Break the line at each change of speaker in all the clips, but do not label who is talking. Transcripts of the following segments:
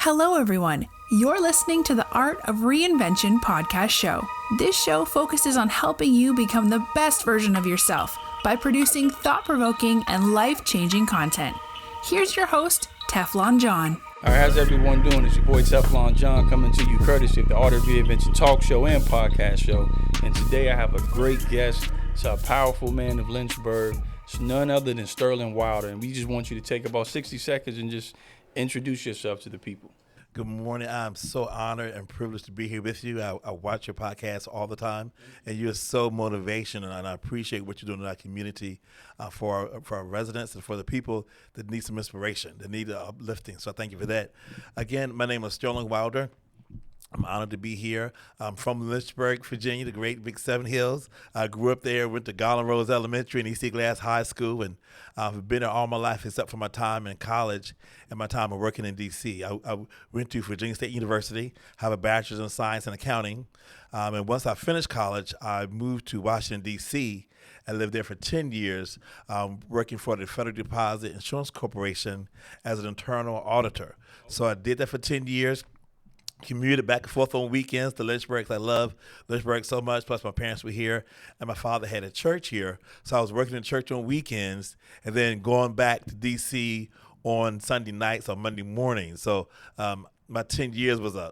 Hello, everyone. You're listening to the Art of Reinvention podcast show. This show focuses on helping you become the best version of yourself by producing thought-provoking and life-changing content. Here's your host, TeflonJohn.
All right, how's everyone doing? It's your boy TeflonJohn coming to you courtesy of the Art of Reinvention talk show and podcast show. And today I have a great guest. It's a powerful man of Lynchburg. It's none other than Sterling Wilder. And we just want you to take about 60 seconds and just introduce yourself to the people.
Good morning. I'm so honored and privileged to be here with you. I watch your podcast all the time, and you're so motivational, and I appreciate what you're doing in our community for our residents and for the people that need some inspiration, that need uplifting. So I thank you for that. Again, my name is Sterling Wilder. I'm honored to be here. I'm from Lynchburg, Virginia, the great Big Seven Hills. I grew up there, went to Garland Rose Elementary and East Glass High School, and I've been there all my life except for my time in college and my time of working in D.C. I went to Virginia State University, have a bachelor's in science and accounting, and once I finished college, I moved to Washington, D.C., and lived there for 10 years, working for the Federal Deposit Insurance Corporation as an internal auditor. So I did that for 10 years. Commuted back and forth on weekends to Lynchburg. I love Lynchburg so much. Plus, my parents were here, and my father had a church here. So I was working in church on weekends, and then going back to D.C. on Sunday nights or Monday mornings. So my 10 years was a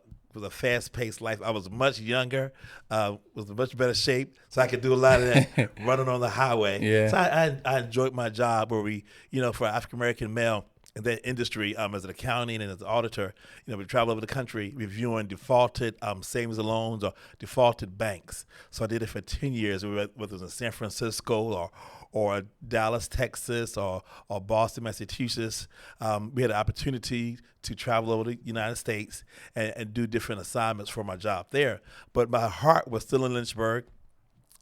fast-paced life. I was much younger, was in much better shape, so I could do a lot of that running on the highway.
Yeah.
So I enjoyed my job where we, for an African-American male, in that industry, as an accounting and as an auditor, we travel over the country reviewing defaulted savings and loans or defaulted banks. So I did it for 10 years, whether it was in San Francisco or Dallas, Texas, or Boston, Massachusetts. We had an opportunity to travel over the United States and do different assignments for my job there. But my heart was still in Lynchburg.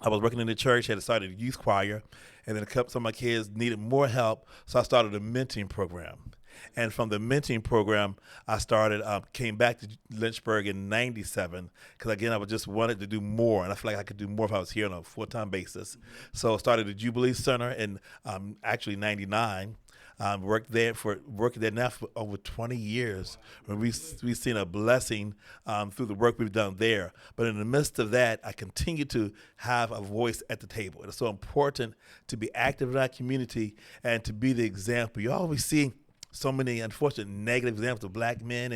I was working in the church, had started a youth choir, and then some of my kids needed more help, so I started a mentoring program. And from the mentoring program, I came back to Lynchburg in 97, because again, I just wanted to do more, and I feel like I could do more if I was here on a full-time basis. So I started the Jubilee Center in actually 99. Worked there now for over 20 years. We've seen a blessing through the work we've done there. But in the midst of that, I continue to have a voice at the table. It's so important to be active in our community and to be the example. You always see so many unfortunate negative examples of black men,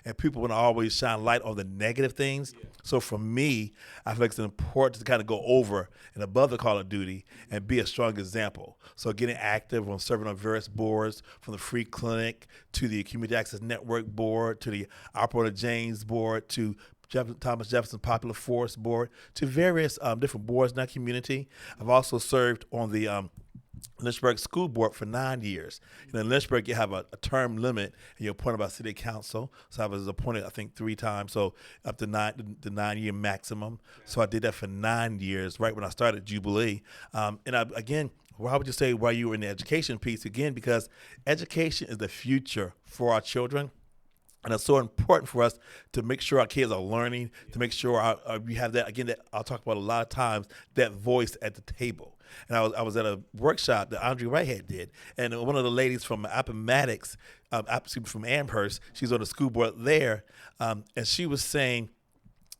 and people want to always shine light on the negative things. Yeah. So for me, I feel like it's important to kind of go over and above the call of duty and be a strong example. So getting active on serving on various boards, from the Free Clinic to the Community Access Network board, to the Operator James board, to Thomas Jefferson Popular Force board, to various different boards in our community. I've also served on the Lynchburg School Board for 9 years. In Lynchburg, you have a term limit, and you're appointed by City Council. So I was appointed, I think, 3 times, so up to the 9-year maximum. So I did that for 9 years, right when I started Jubilee. Again, why would you say why you were in the education piece? Again, because education is the future for our children. And it's so important for us to make sure our kids are learning, to make sure we have that, again, that I'll talk about a lot of times, that voice at the table. And I was at a workshop that Andre Whitehead did, and one of the ladies from Appomattox, from Amherst, she's on the school board there, and she was saying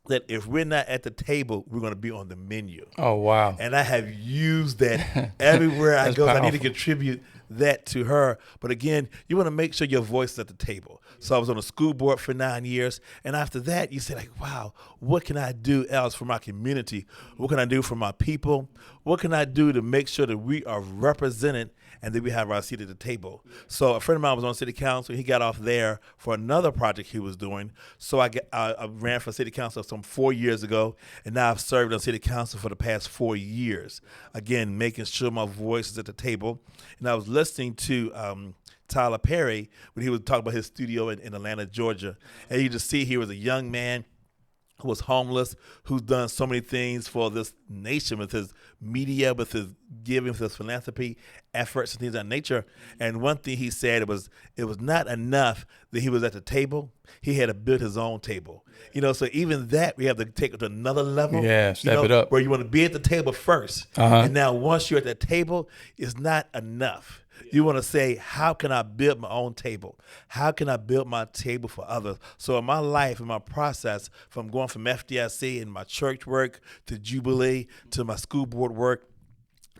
that if we're not at the table, we're going to be on the menu.
Oh, wow.
And I have used that everywhere I go.
Powerful.
I need to contribute that to her. But again, you want to make sure your voice is at the table. So I was on the school board for 9 years. And after that, you say, wow, what can I do else for my community? What can I do for my people? What can I do to make sure that we are represented and that we have our seat at the table? So a friend of mine was on city council. He got off there for another project he was doing. So I ran for city council some 4 years ago, and now I've served on city council for the past 4 years. Again, making sure my voice is at the table. And I was listening to Tyler Perry when he was talking about his studio in Atlanta, Georgia. And you just see he was a young man who was homeless, who's done so many things for this nation with his media, with his giving, with his philanthropy efforts and things of that nature. And one thing he said, it was not enough that he was at the table. He had to build his own table. So even that we have to take it to another level.
Yeah, step it up.
Where you want to be at the table first.
Uh-huh.
And now once you're at that table, it's not enough. You want to say, how can I build my own table? How can I build my table for others? So in my life, in my process, from going from FDIC and my church work to Jubilee to my school board work,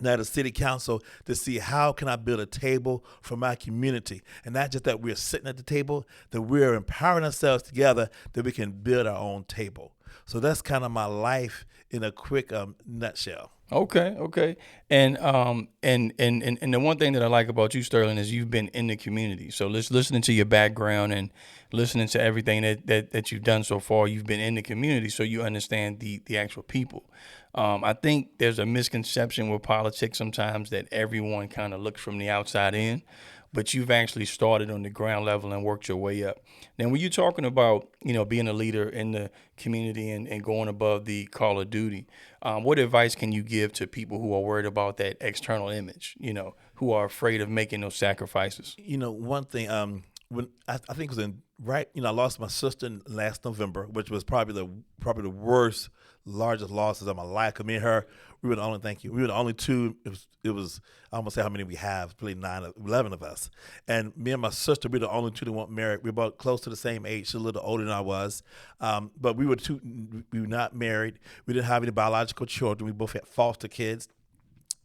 now the city council, to see how can I build a table for my community. And not just that we're sitting at the table, that we're empowering ourselves together that we can build our own table. So that's kind of my life in a quick nutshell.
Okay. And the one thing that I like about you, Sterling, is you've been in the community. So listening to your background and listening to everything that you've done so far, you've been in the community, so you understand the actual people. I think there's a misconception with politics sometimes that everyone kind of looks from the outside in, but you've actually started on the ground level and worked your way up. Now, when you're talking about, being a leader in the community and going above the call of duty, what advice can you give to people who are worried about that external image, who are afraid of making those sacrifices?
One thing, when I think it was I lost my sister last November, which was probably the worst, largest losses of my life. Me and her, we were the only two. It was I almost say how many we have, probably 11 of us. And me and my sister, we were the only two that weren't married. We were about close to the same age. She's a little older than I was. But we were not married. We didn't have any biological children. We both had foster kids.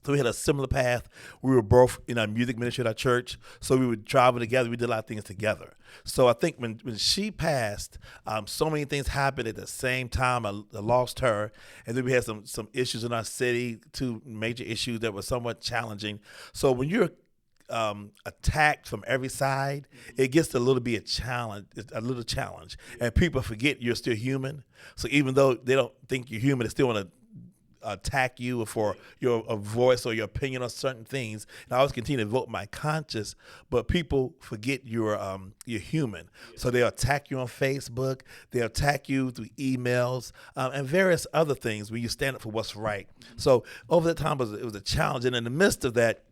So we had a similar path. We were both in our music ministry at our church. So we would travel together. We did a lot of things together. So I think when she passed, so many things happened at the same time. I lost her. And then we had some issues in our city, two major issues that were somewhat challenging. So when you're attacked from every side, it gets a little challenge. And people forget you're still human. So even though they don't think you're human, they still want to attack you for your voice or your opinion on certain things. And I always continue to vote my conscience, but people forget you're human. So they'll attack you on Facebook, they'll attack you through emails, and various other things when you stand up for what's right. So over the time, it was a challenge. And in the midst of that,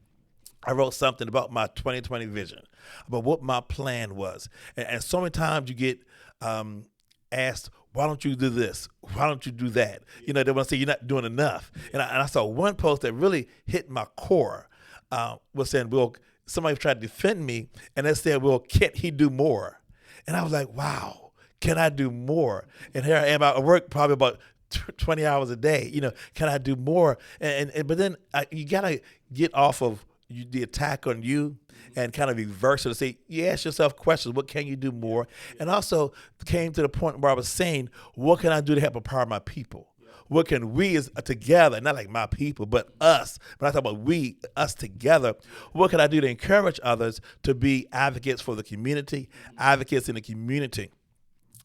I wrote something about my 2020 vision, about what my plan was. And so many times you get asked, why don't you do this? Why don't you do that? They want to say you're not doing enough. And I saw one post that really hit my core, was saying, somebody tried to defend me, and they said, can't he do more? And I was like, wow, can I do more? And here I am, I work probably about 20 hours a day. Can I do more? But then you got to get off of the attack on you and kind of reverse it to say, you ask yourself questions, what can you do more? And also came to the point where I was saying, what can I do to help empower my people? What can we as together, not like my people, but us, but I talk about us together, what can I do to encourage others to be advocates for the community, advocates in the community?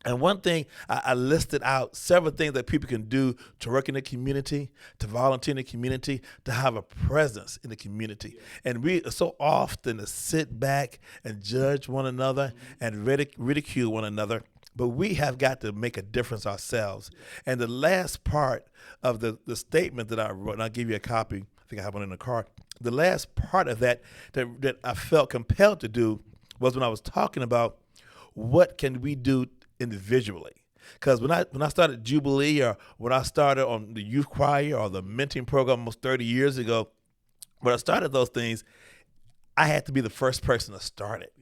And one thing, I listed out several things that people can do to work in the community, to volunteer in the community, to have a presence in the community. And we so often to sit back and judge one another and ridicule one another, but we have got to make a difference ourselves. And the last part of the statement that I wrote, and I'll give you a copy, I think I have one in the car. The last part of that I felt compelled to do was when I was talking about what can we do individually. Because when I started Jubilee, or when I started on the youth choir or the mentoring program almost 30 years ago, when I started those things, I had to be the first person to start it.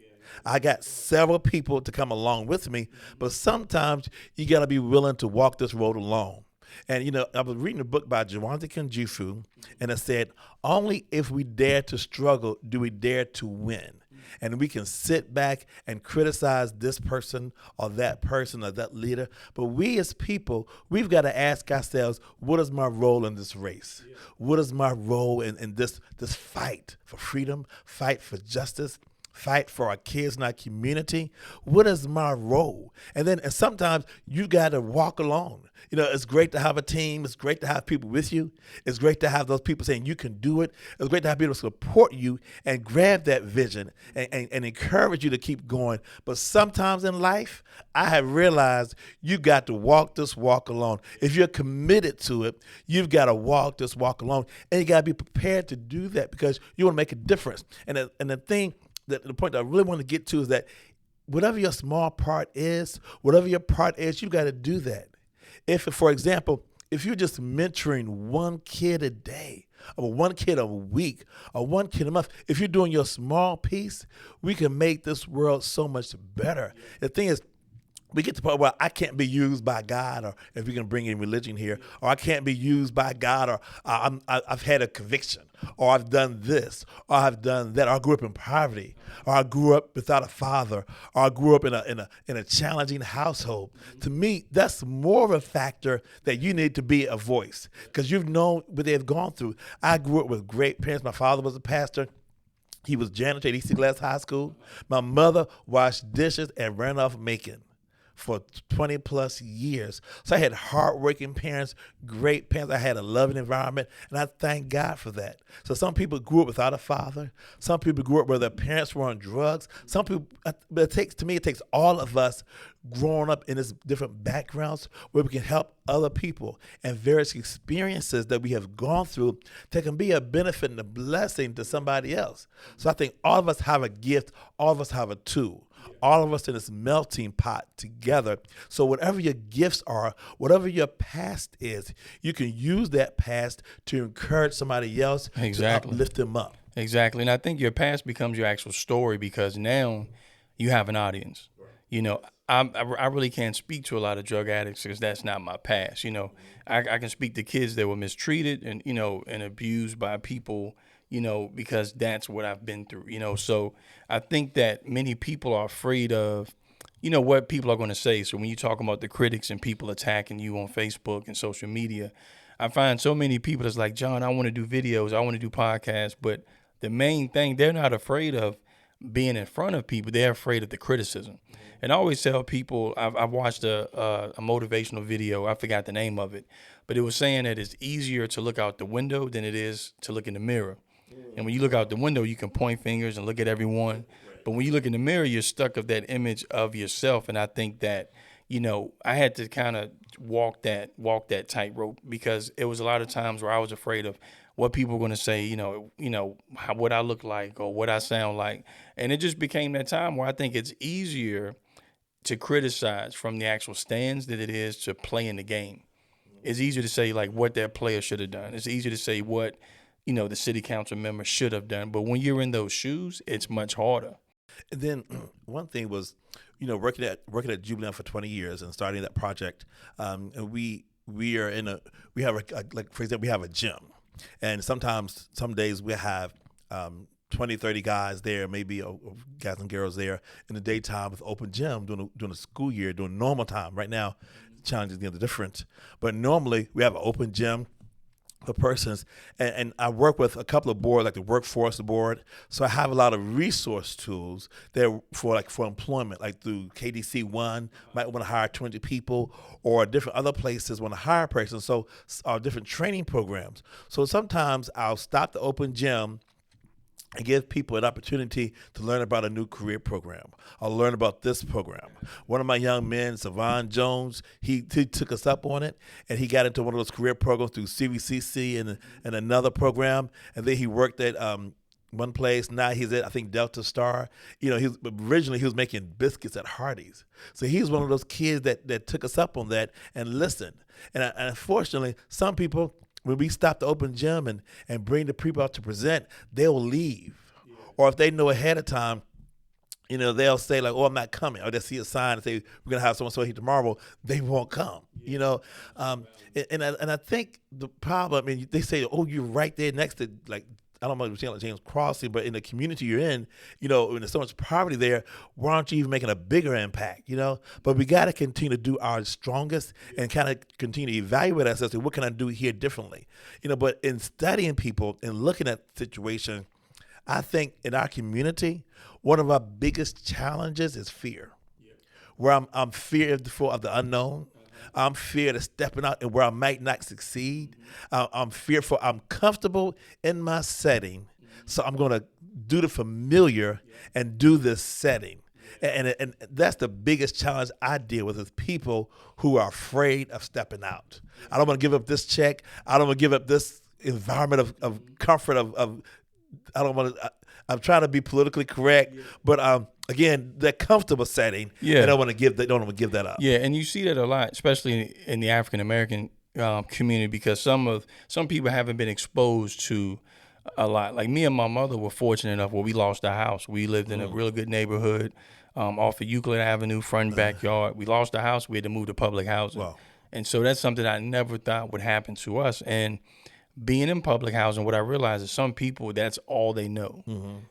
I got several people to come along with me, but sometimes you got to be willing to walk this road alone. And, I was reading a book by Jawante Kanjufu, and it said, only if we dare to struggle do we dare to win. And we can sit back and criticize this person or that leader. But we as people, we've got to ask ourselves, what is my role in this race? Yeah. What is my role in this fight for freedom, fight for justice, fight for our kids in our community? What is my role? And sometimes you got to walk alone. It's great to have a team. It's great to have people with you. It's great to have those people saying you can do it. It's great to have people support you and grab that vision and encourage you to keep going. But sometimes in life, I have realized you got to walk this walk alone. If you're committed to it, you've got to walk this walk alone. And you got to be prepared to do that because you want to make a difference. And the point that I really want to get to is that whatever your small part is, you've got to do that. If, for example, if you're just mentoring one kid a day or one kid a week, or one kid a month. If you're doing your small piece, we can make this world so much better. The thing is, we get to the point where I can't be used by God, or if we can bring in religion here, or I can't be used by God, or I've had a conviction, or I've done this, or I've done that, or I grew up in poverty, or I grew up without a father, or I grew up in a challenging household. To me, that's more of a factor that you need to be a voice, because you've known what they've gone through. I grew up with great parents. My father was a pastor. He was janitor at East Glass High School. My mother washed dishes and ran off Macon for 20 plus years. So I had hardworking parents, great parents. I had a loving environment, and I thank God for that. So some people grew up without a father. Some people grew up where their parents were on drugs. Some people, but it takes all of us growing up in these different backgrounds where we can help other people, and various experiences that we have gone through that can be a benefit and a blessing to somebody else. So I think all of us have a gift. All of us have a tool. All of us in this melting pot together. So whatever your gifts are, whatever your past is, you can use that past to encourage somebody else,
Exactly.
to uplift them up.
Exactly. And I think your past becomes your actual story, because now you have an audience. You know, I really can't speak to a lot of drug addicts because that's not my past. You know, I can speak to kids that were mistreated and, you know, and abused by people, you know, because that's what I've been through, you know. So I think that many people are afraid of, you know, what people are going to say. So when you talk about the critics and people attacking you on Facebook and social media, I find so many people that's like, John, I want to do videos, I want to do podcasts. But the main thing, they're not afraid of being in front of people. They're afraid of the criticism. And I always tell people, I've watched a motivational video. I forgot the name of it, but it was saying that it's easier to look out the window than it is to look in the mirror. And when you look out the window, you can point fingers and look at everyone. But when you look in the mirror, you're stuck of that image of yourself. And I think that, you know, I had to kind of walk that tightrope, because it was a lot of times where I was afraid of what people were going to say, you know, what I look like or what I sound like. And it just became that time where I think it's easier to criticize from the actual stands than it is to play in the game. It's easier to say like what that player should have done. It's easier to say what, you know, the city council member should have done. But when you're in those shoes, it's much harder.
And then one thing was, you know, working at Jubilant for 20 years and starting that project, and we have for example, we have a gym, and sometimes some days we have 20, 30 guys there, maybe guys and girls there in the daytime with open gym during the school year, during normal time. Right now, challenges are different, but normally we have an open gym for persons, and I work with a couple of boards, like the workforce board. So I have a lot of resource tools there for employment, like through KDC One, might want to hire 20 people, or different other places want to hire a person. So different training programs. So sometimes I'll stop the open gym and give people an opportunity to learn about a new career program. I'll learn about this program. One of my young men, TeflonJohn, he took us up on it, and he got into one of those career programs through CVCC and another program, and then he worked at one place. Now he's at, I think, Delta Star. You know, originally he was making biscuits at Hardee's. So he's one of those kids that took us up on that and listened. And unfortunately, some people, when we stop the open gym and bring the people out to present, they'll leave. Yeah. Or if they know ahead of time, you know, they'll say like, oh, I'm not coming. Or they'll see a sign and say, we're going to have so-and-so here tomorrow. They won't come, you know. And I think the problem, I mean, they say, oh, you're right there next to, like, I don't know if you're like James Crossing, but in the community you're in, you know, when there's so much poverty there, why aren't you even making a bigger impact, you know? But we got to continue to do our strongest and kind of continue to evaluate ourselves. What can I do here differently? You know, but in studying people and looking at the situation, I think in our community, one of our biggest challenges is fear. Yeah. Where I'm fearful of the unknown. I'm feared of stepping out and where I might not succeed. I'm fearful. I'm comfortable in my setting, so I'm going to do the familiar and do this setting. And that's the biggest challenge I deal with, is people who are afraid of stepping out. I don't want to give up this check. I don't want to give up this environment of comfort I don't want to. I'm trying to be politically correct, but again, that comfortable setting, they don't want to give that up.
Yeah, and you see that a lot, especially in the African American community, because some people haven't been exposed to a lot. Like me and my mother were fortunate enough where we lost our house. We lived in a really good neighborhood off of Euclid Avenue, front backyard. We lost the house. We had to move to public housing.
Wow.
And so that's something I never thought would happen to us. And being in public housing, what I realized is some people, that's all they know.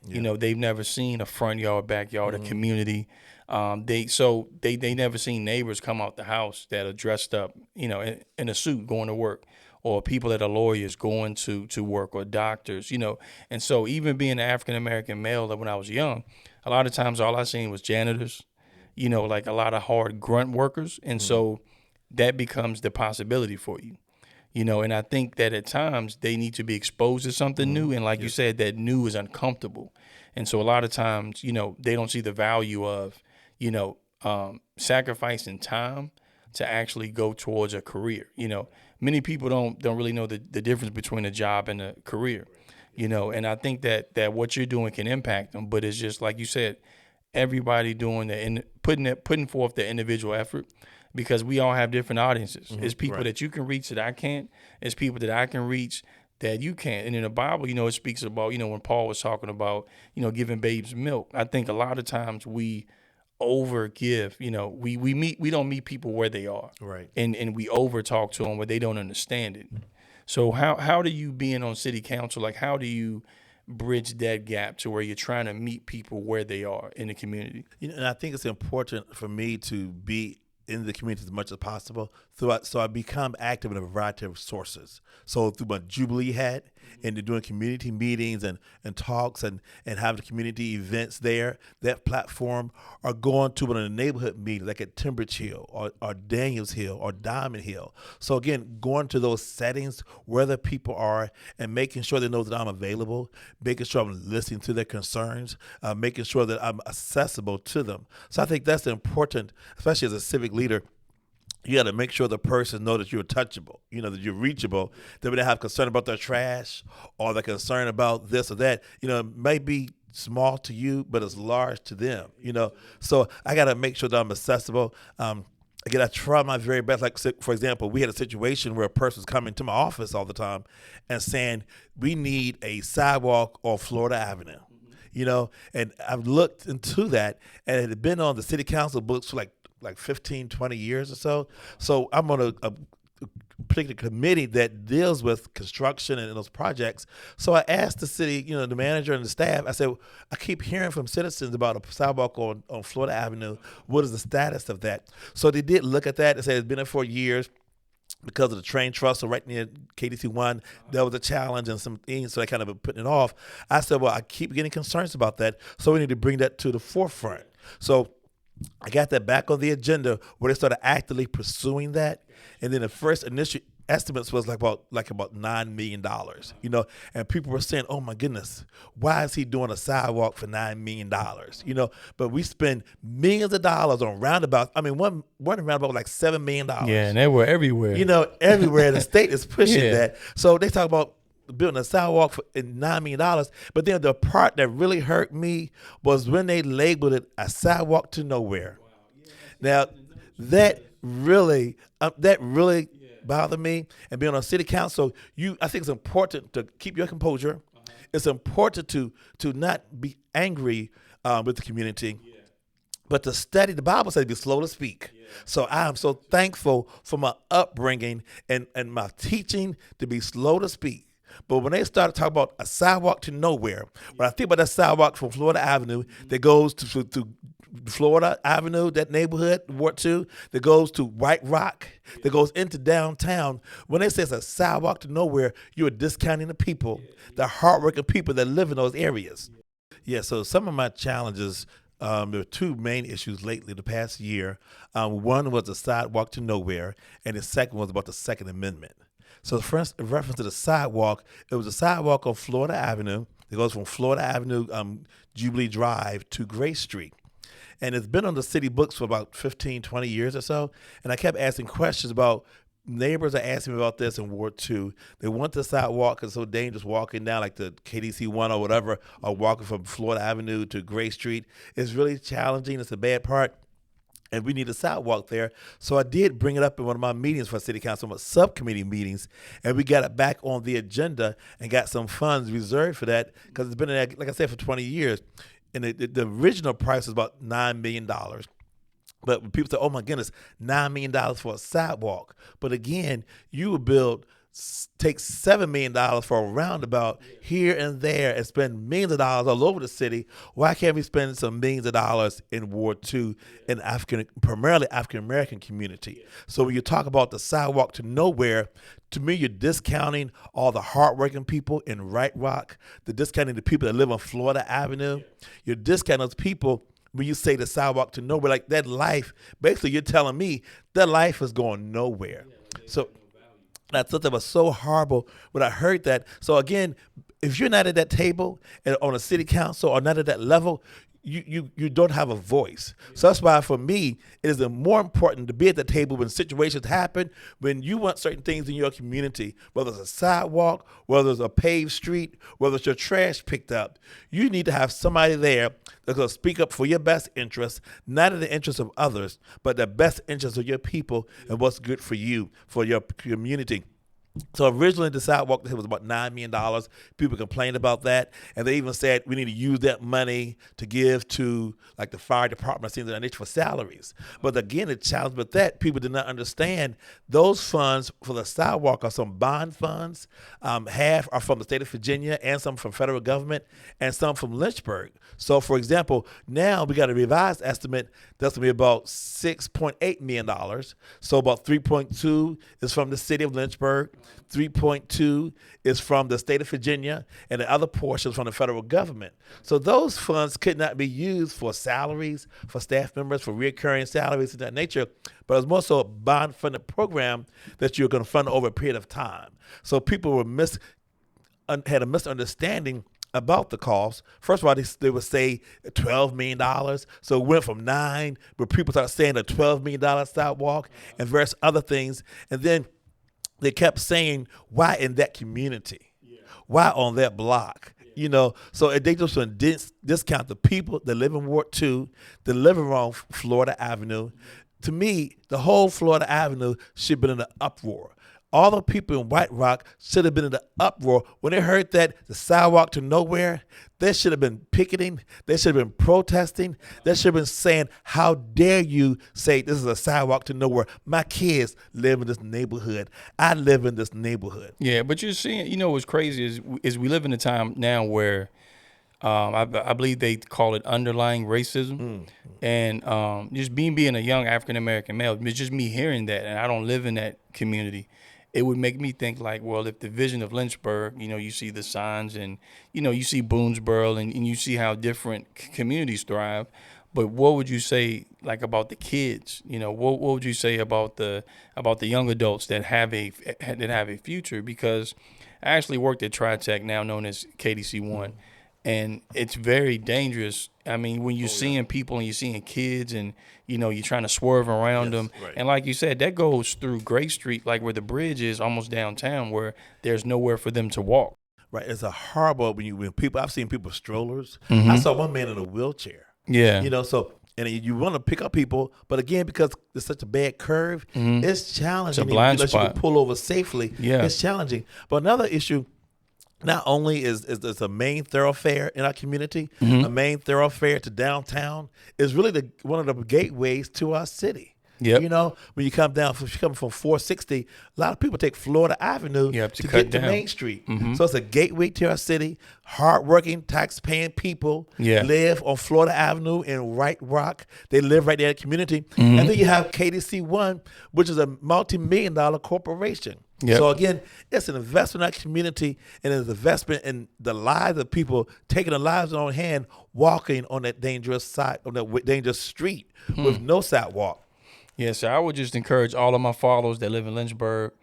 You know, they've never seen a front yard, backyard, a community. They never seen neighbors come out the house that are dressed up, you know, in a suit going to work, or people that are lawyers going to work, or doctors, you know. And so even being an African-American male, that when I was young, a lot of times all I seen was janitors, you know, like a lot of hard grunt workers. And so that becomes the possibility for you. You know, and I think that at times they need to be exposed to something new. And like you said, that new is uncomfortable. And so a lot of times, you know, they don't see the value of, you know, sacrificing time to actually go towards a career. You know, many people don't really know the difference between a job and a career, you know, and I think that what you're doing can impact them. But it's just like you said, everybody doing putting forth the individual effort. Because we all have different audiences. It's people that you can reach that I can't. It's people that I can reach that you can't. And in the Bible, you know, it speaks about, you know, when Paul was talking about, you know, giving babes milk. I think a lot of times we overgive. You know, we don't meet people where they are.
Right.
And we over talk to them where they don't understand it. So how do you, being on city council, like how do you bridge that gap to where you're trying to meet people where they are in the community?
You know, and I think it's important for me to be in the community as much as possible. So I become active in a variety of sources. So through my Jubilee hat, and doing community meetings and talks and having community events there, that platform, or going to one of the neighborhood meetings like at Timbridge Hill or Daniels Hill or Diamond Hill. So again, going to those settings where the people are and making sure they know that I'm available, making sure I'm listening to their concerns, making sure that I'm accessible to them. So I think that's important, especially as a civic leader. You got to make sure the person know that you're touchable, you know, that you're reachable, that when they have concern about their trash or they're concerned about this or that, you know, it may be small to you, but it's large to them, you know. So I got to make sure that I'm accessible. Again, I try my very best. Like, for example, we had a situation where a person was coming to my office all the time and saying, we need a sidewalk on Florida Avenue, you know, and I've looked into that, and it had been on the city council books for like 15, 20 years or so. So I'm on a particular committee that deals with construction and those projects. So I asked the city, you know, the manager and the staff, I said, I keep hearing from citizens about a sidewalk on Florida Avenue. What is the status of that? So they did look at that and said it's been there for years. Because of the train trestle right near KDC-1, there was a challenge and some things, so they kind of been putting it off. I said, well, I keep getting concerns about that, so we need to bring that to the forefront. So I got that back on the agenda where they started actively pursuing that. And then the first initial estimates was like about $9 million, you know, and people were saying, oh my goodness, why is he doing a sidewalk for $9 million? You know, but we spend millions of dollars on roundabouts. I mean, one roundabout was like $7 million.
Yeah, and they were everywhere.
You know, everywhere. The state is pushing that. So they talk about building a sidewalk for $9 million. But then the part that really hurt me was when they labeled it a sidewalk to nowhere. Now, that really bothered me. And being on city council, I think it's important to keep your composure. It's important to not be angry with the community. But to study, the Bible says be slow to speak. So I am so thankful for my upbringing and my teaching to be slow to speak. But when they started talking about a sidewalk to nowhere, when I think about that sidewalk from Florida Avenue that goes to Florida Avenue, that neighborhood, Ward 2, that goes to White Rock, that goes into downtown, when they say it's a sidewalk to nowhere, you are discounting the people, the hardworking people that live in those areas. Yeah, so some of my challenges, there were two main issues lately the past year. One was the sidewalk to nowhere, and the second was about the Second Amendment. So the first reference to the sidewalk, it was a sidewalk on Florida Avenue. It goes from Florida Avenue, Jubilee Drive to Grace Street. And it's been on the city books for about 15, 20 years or so. And I kept asking questions about, neighbors are asking me about this in Ward 2. They want the sidewalk because it's so dangerous walking down like the KDC-1 or whatever, or walking from Florida Avenue to Grace Street. It's really challenging. It's a bad part. and we need a sidewalk there. So I did bring it up in one of my meetings for city council, subcommittee meetings, and we got it back on the agenda and got some funds reserved for that because it's been, like I said, for 20 years. And the original price was about $9 million. But when people say, oh my goodness, $9 million for a sidewalk. But again, you would take $7 million for a roundabout here and there and spend millions of dollars all over the city. Why can't we spend some millions of dollars in Ward 2 in primarily African-American community? So when you talk about the sidewalk to nowhere, to me, you're discounting all the hardworking people in Right Rock, discounting the people that live on Florida Avenue. You're discounting those people when you say the sidewalk to nowhere. Like that life, basically you're telling me that life is going nowhere. So I thought that was so horrible when I heard that. So again, if you're not at that table and on a city council or not at that level, you don't have a voice. So that's why for me, it is more important to be at the table when situations happen, when you want certain things in your community, whether it's a sidewalk, whether it's a paved street, whether it's your trash picked up. You need to have somebody there that's going to speak up for your best interests, not in the interest of others, but the best interests of your people and what's good for you, for your community. So originally the sidewalk was about $9 million. People complained about that. And they even said we need to use that money to give to like the fire department, things like that for salaries. But again, the challenge with that, people did not understand those funds for the sidewalk are some bond funds. Half are from the state of Virginia and some from federal government and some from Lynchburg. So for example, now we got a revised estimate that's going to be about $6.8 million. So about 3.2 is from the city of Lynchburg. 3.2 is from the state of Virginia, and the other portions from the federal government. So those funds could not be used for salaries, for staff members, for recurring salaries of that nature, but it was more so a bond-funded program that you're going to fund over a period of time. So people had a misunderstanding about the cost. First of all, they would say $12 million. So it went from 9, but people started saying a $12 million sidewalk and various other things. And then they kept saying, why in that community? Why on that block? So they just discount the people that live in Ward 2, that live around Florida Avenue. To me, the whole Florida Avenue should have been in an uproar. All the people in White Rock should have been in the uproar. When they heard that the sidewalk to nowhere, they should have been picketing. They should have been protesting. They should have been saying, how dare you say this is a sidewalk to nowhere? My kids live in this neighborhood. I live in this neighborhood.
Yeah, but you're seeing, what's crazy is we live in a time now where I believe they call it underlying racism. And just being a young African-American male, just me hearing that, and I don't live in that community, it would make me think like, well, if the vision of Lynchburg, you see the signs and, you see Boonesboro and you see how different communities thrive. But what would you say like about the kids? What would you say about the young adults that have a future? Because I actually worked at TriTech, now known as KDC1. And it's very dangerous. I mean, when you're seeing people and you're seeing kids and, you're trying to swerve around them. Right. And like you said, that goes through Gray Street, like where the bridge is almost downtown, where there's nowhere for them to walk.
Right. It's a horrible when people, I've seen people with strollers. Mm-hmm. I saw one man in a wheelchair. Yeah. And you want to pick up people, but again, because it's such a bad curve, it's challenging.
It's a blind spot.
You can pull over safely. Yeah. It's challenging. But another issue, not only is a main thoroughfare in our community, a main thoroughfare to downtown, is really one of the gateways to our city. Yep. When you come down, if you come from 460, a lot of people take Florida Avenue to get to Main Street. Mm-hmm. So it's a gateway to our city. Hardworking, tax-paying people live on Florida Avenue in White Rock. They live right there in the community. Mm-hmm. And then you have KDC1, which is a multi-million-dollar corporation. Yep. So again, it's an investment in our community, and it's an investment in the lives of people, taking their lives in their own hand, walking on that dangerous street with no sidewalk.
Yeah, so I would just encourage all of my followers that live in Lynchburg,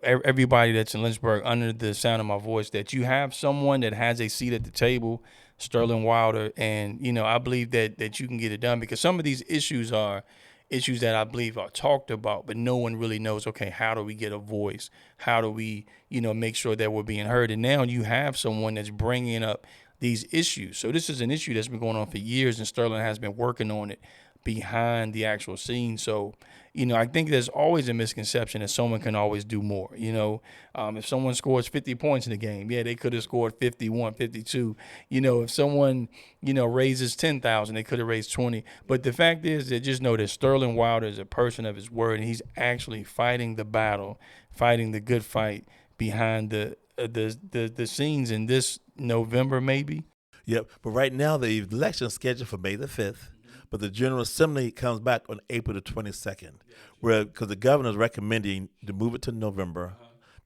everybody that's in Lynchburg under the sound of my voice, that you have someone that has a seat at the table, Sterling Wilder, and, I believe that you can get it done, because some of these issues are issues that I believe are talked about, but no one really knows, okay, how do we get a voice? How do we, make sure that we're being heard? And now you have someone that's bringing up these issues. So this is an issue that's been going on for years, and Sterling has been working on it. behind the actual scene. So, I think there's always a misconception that someone can always do more. If someone scores 50 points in the game, they could have scored 51, 52. If someone, raises 10,000, they could have raised 20. But the fact is that just know that Sterling Wilder is a person of his word, and he's actually fighting the battle, fighting the good fight behind the scenes in this November, maybe.
Yep. But right now, the election is scheduled for May the 5th. But the General Assembly comes back on April the 22nd, because the governor is recommending to move it to November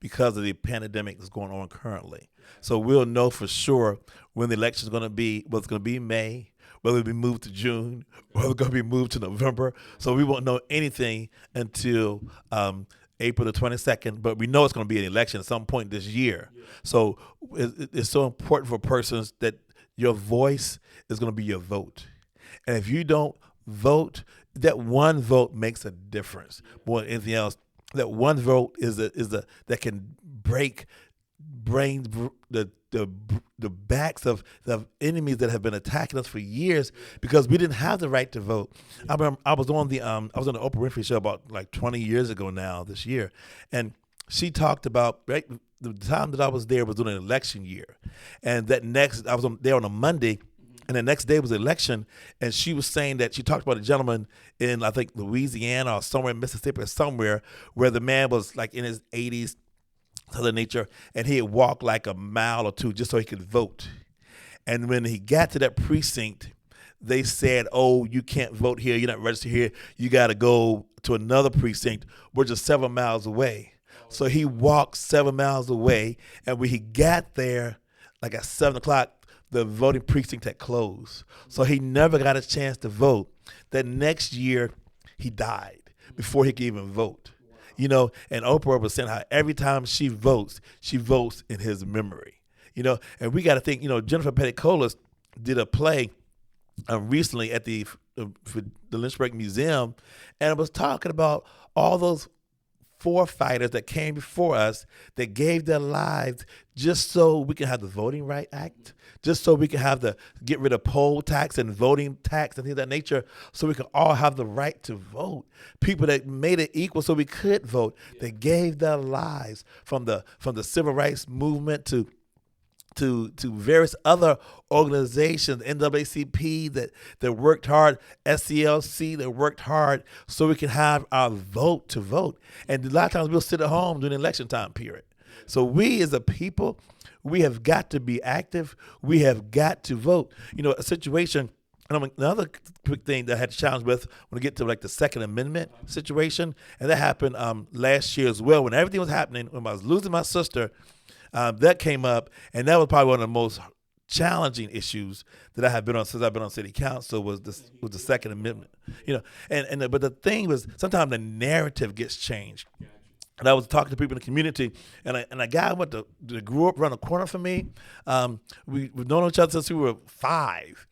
because of the pandemic that's going on currently. So we'll know for sure when the election is going to be, whether it's going to be May, whether it'll be moved to June, whether it's going to be moved to November. So we won't know anything until April the 22nd, but we know it's going to be an election at some point this year. So it's so important for persons that your voice is going to be your vote. And if you don't vote, that one vote makes a difference more than anything else. That one vote is that can break the backs of the enemies that have been attacking us for years, because we didn't have the right to vote. I remember I was on the Oprah Winfrey show about like 20 years ago now this year, and she talked about the time that I was there was during an election year, and I was there on a Monday. And the next day was the election, and she was saying that she talked about a gentleman in, I think, Louisiana or somewhere in Mississippi or somewhere, where the man was like in his 80s, Southern nature, and he had walked like a mile or two just so he could vote. And when he got to that precinct, they said, "Oh, you can't vote here. You're not registered here. You got to go to another precinct, which is 7 miles away." So he walked 7 miles away, and when he got there, like at 7 o'clock, the voting precinct had closed. So he never got a chance to vote. That next year, he died before he could even vote. And Oprah was saying how every time she votes in his memory. And we got to think, Jennifer Petticolas did a play recently at for the Lynchburg Museum, and it was talking about all those forefighters that came before us that gave their lives just so we can have the Voting Right Act, just so we can get rid of poll tax and voting tax and things of that nature, so we can all have the right to vote. People that made it equal so we could vote. They gave their lives from the civil rights movement to various other organizations, NAACP that worked hard, SCLC that worked hard so we can have our vote to vote. And a lot of times we'll sit at home during the election time period. So we as a people, we have got to be active. We have got to vote. A situation, and another quick thing that I had to challenge with when I get to like the Second Amendment situation, and that happened last year as well when everything was happening, when I was losing my sister. That came up, and that was probably one of the most challenging issues that I have been on since I've been on city council was the Second Amendment. But the thing was, sometimes the narrative gets changed. And I was talking to people in the community, and a guy that grew up around the corner from me. We've known each other since we were 5,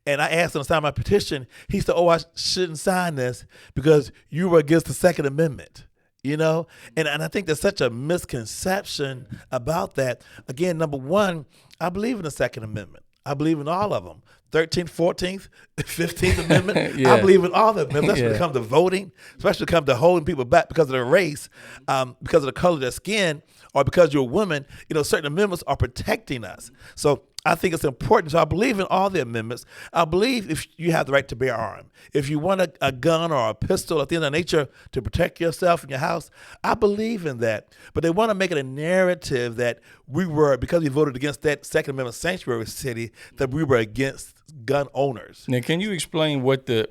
And I asked him to sign my petition. He said, "Oh, I shouldn't sign this because you were against the Second Amendment." And I think there's such a misconception about that. Again, number one, I believe in the Second Amendment. I believe in all of them. 13th, 14th, 15th Amendment. I believe in all of them, especially when it comes to voting, especially when it comes to holding people back because of their race, because of the color of their skin, or because you're a woman. Certain amendments are protecting us. So I think it's important. So I believe in all the amendments. I believe if you have the right to bear arms, if you want a gun or a pistol or things of that nature to protect yourself and your house, I believe in that. But they want to make it a narrative that because we voted against that Second Amendment sanctuary city, that we were against gun owners.
Now, can you explain what the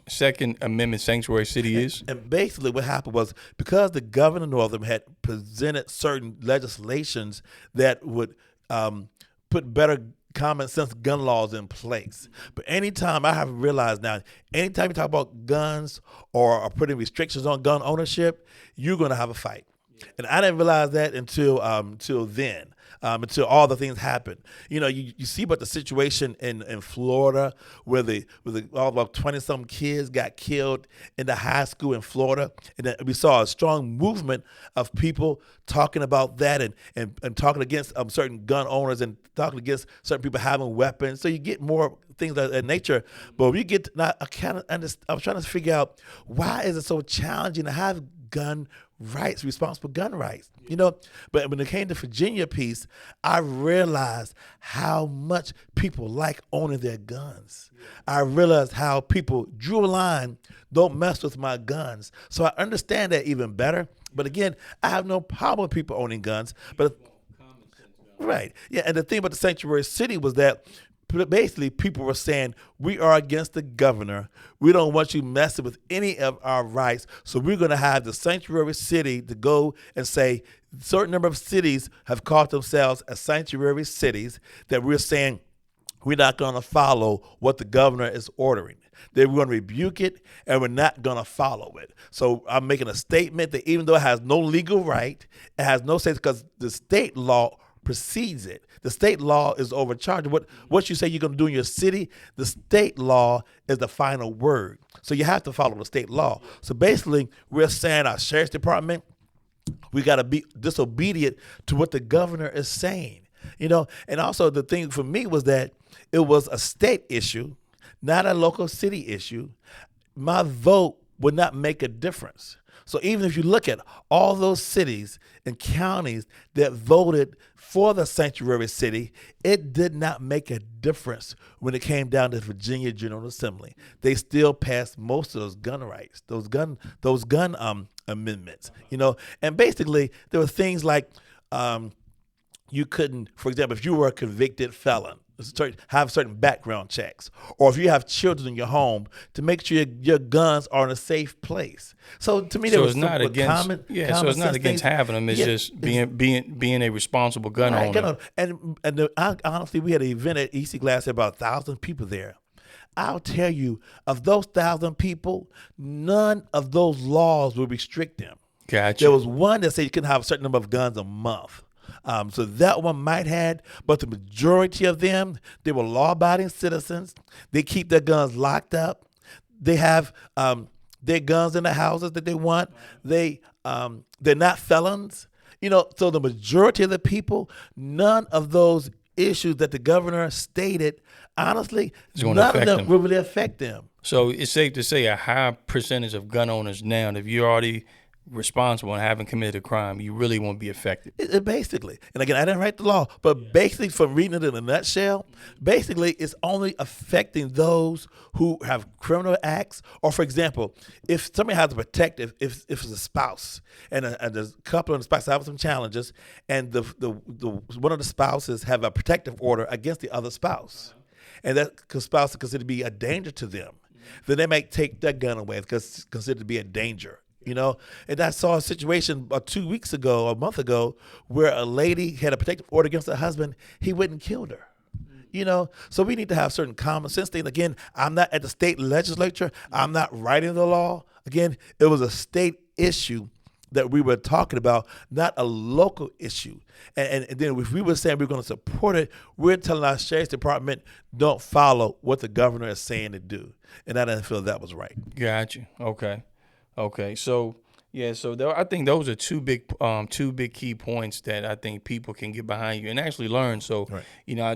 Second Amendment sanctuary city is?
And basically what happened was, because the governor of Northam had presented certain legislations that would put better common sense gun laws in place. But anytime, I have realized now, anytime you talk about guns or putting restrictions on gun ownership, you're going to have a fight. And I didn't realize that until then. Until all the things happened. You see about the situation in Florida where all about 20-some kids got killed in the high school in Florida. And then we saw a strong movement of people talking about that and talking against certain gun owners and talking against certain people having weapons. So you get more things of that nature. But we get to, now, I was trying to figure out, why is it so challenging to have gun rights, responsible gun rights, But when it came to Virginia piece, I realized how much people like owning their guns. I realized how people drew a line, don't mess with my guns. So I understand that even better. But again, I have no problem with people owning guns. But right, yeah, and the thing about the sanctuary city was that basically people were saying, we are against the governor. We don't want you messing with any of our rights. So we're going to have the sanctuary city to go and say, a certain number of cities have called themselves as sanctuary cities, that we're saying we're not going to follow what the governor is ordering. That we're going to rebuke it, and we're not going to follow it. So I'm making a statement that even though it has no legal right, it has no sense, because the state law precedes it. The state law is overcharged. What you say you're going to do in your city, the state law is the final word. So you have to follow the state law. So basically, we're saying our sheriff's department, we got to be disobedient to what the governor is saying. And also the thing for me was that it was a state issue, not a local city issue. My vote would not make a difference. So even if you look at all those cities and counties that voted for the sanctuary city, it did not make a difference when it came down to the Virginia General Assembly. They still passed most of those gun rights, those gun amendments, And basically, there were things like you couldn't, for example, if you were a convicted felon, have certain background checks, or if you have children in your home, to make sure your guns are in a safe place. So to me, there was
not against so it's not against having them. It's just being a responsible gun owner.
Honestly, we had an event at EC Glass, had about 1,000 people there. I'll tell you, of those 1,000 people, none of those laws would restrict them.
Gotcha.
There was one that said you couldn't have a certain number of guns a month. So that one might have, but the majority of them, they were law-abiding citizens. They keep their guns locked up. They have their guns in the houses that they want. They're not felons. So the majority of the people, none of those issues that the governor stated, honestly, none of them will really affect them.
So it's safe to say a high percentage of gun owners now, if you're already responsible and haven't committed a crime, you really won't be affected.
Basically, and again, I didn't write the law, but basically, from reading it in a nutshell, basically, it's only affecting those who have criminal acts, or for example, if somebody has a protective, if it's a spouse and there's a couple of the spouses have some challenges, and the one of the spouses have a protective order against the other spouse, and that spouse is considered to be a danger to them, then they might take that gun away because it's considered to be a danger. And I saw a situation 2 weeks ago, a month ago, where a lady had a protective order against her husband. He went and killed her. So we need to have certain common sense things. Again, I'm not at the state legislature. I'm not writing the law. Again, it was a state issue that we were talking about, not a local issue. And then if we were saying we're going to support it, we're telling our sheriff's department, don't follow what the governor is saying to do. And I didn't feel that was right.
Gotcha. Okay, so I think those are two big key points that I think people can get behind you and actually learn. So, right.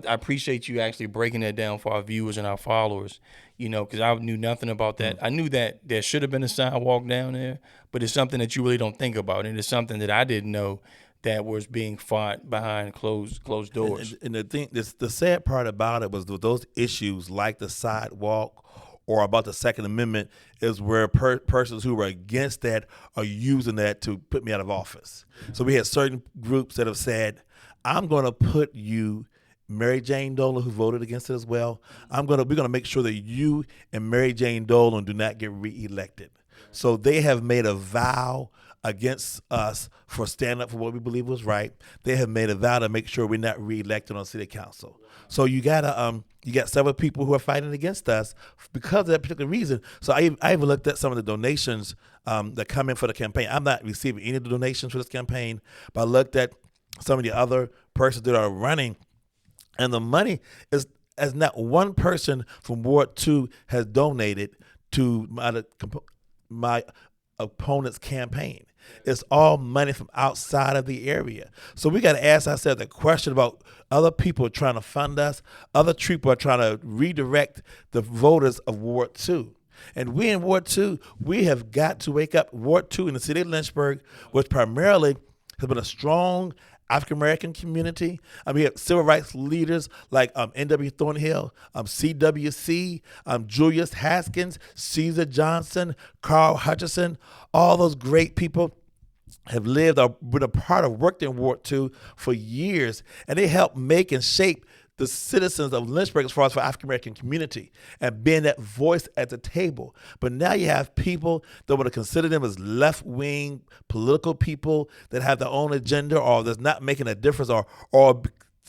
I appreciate you actually breaking that down for our viewers and our followers, because I knew nothing about that. I knew that there should have been a sidewalk down there, but it's something that you really don't think about, and it's something that I didn't know that was being fought behind closed doors.
And the sad part about it was those issues like the sidewalk or about the Second Amendment is where persons who were against that are using that to put me out of office. So we had certain groups that have said, I'm going to put you, Mary Jane Dolan, who voted against it as well, we're going to make sure that you and Mary Jane Dolan do not get reelected. So they have made a vow against us for standing up for what we believe was right. They have made a vow to make sure we're not reelected on city council. So you got several people who are fighting against us because of that particular reason. So I even looked at some of the donations that come in for the campaign. I'm not receiving any of the donations for this campaign, but I looked at some of the other persons that are running, and the money is, as not one person from Ward 2 has donated to my opponent's campaign. It's all money from outside of the area. So we got to ask ourselves the question about other people trying to fund us, other people are trying to redirect the voters of Ward 2. And we in Ward 2, we have got to wake up. Ward 2 in the city of Lynchburg, which primarily has been a strong African-American community. We have civil rights leaders like N.W. Thornhill, CWC, Julius Haskins, Caesar Johnson, Carl Hutchison. All those great people have lived or been a part of, worked in Ward 2 for years, and they help make and shape the citizens of Lynchburg as far as for African-American community and being that voice at the table. But now you have people that would consider them as left-wing political people that have their own agenda or that's not making a difference or